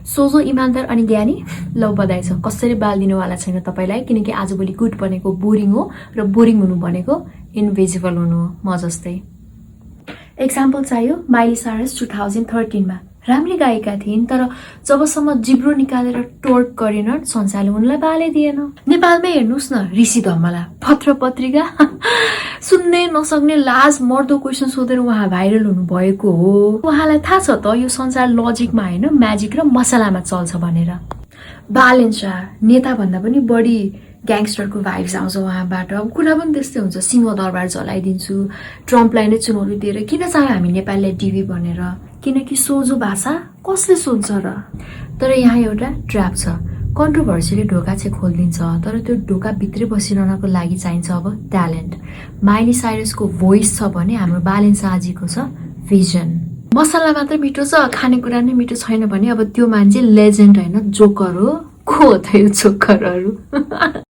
सोझो इमानदार अनि ज्ञानी लौ बधाई छ। कसरी बाल दिनुवाला छैन तपाईलाई, किनकि आजभोलि गुड बनेको बोरिङ हो र बोरिङ हुनु भनेको इन्भिजिबल हुनु हो, म जस्तै। एक्जाम्पल चाहियो, माइली साइरस 2013 मा राम्रै गायिका थिइन्, तर जबसम्म जिब्रो निकालेर टोर्क गरेन संसारले उनलाई बालै दिएन। नेपालमै हेर्नुहोस् न, ऋषि धमला पत्र पत्रिका सुन्नै नसक्ने लाज मर्दो क्वेसन सोधेर उहाँ भाइरल हुनु भएको हो। उहाँलाई थाहा छ त यो संसार लजिकमा होइन म्याजिक र मसलामा चल्छ भनेर। बालेन शाह नेता भन्दा पनि बढी ग्याङ्स्टरको भाइब्स आउँछ उहाँबाट। अब कुरा पनि त्यस्तै हुन्छ, सिंहदरबार जलाइदिन्छु, ट्रम्पलाई नै चुनौती दिएर किन चाह्यो हामी नेपालीलाई डिभी भनेर, किनकि सोझो भाषा कसले सोध्छ र। तर यहाँ एउटा ट्र्याप छ, कन्ट्रोभर्सीले ढोका चाहिँ खोलिदिन्छ, तर त्यो ढोका भित्रै बसिरहनको लागि चाहिन्छ अब ट्यालेन्ट। माइली साइरसको भोइस छ भने हाम्रो बालेन शाहजीको छ भिजन। मसला मात्र मिठो छ, खानेकुरा नै मिठो छैन भने अब त्यो मान्छे लेजेन्ड होइन जोकर हो। को हो त यो जोकरहरू?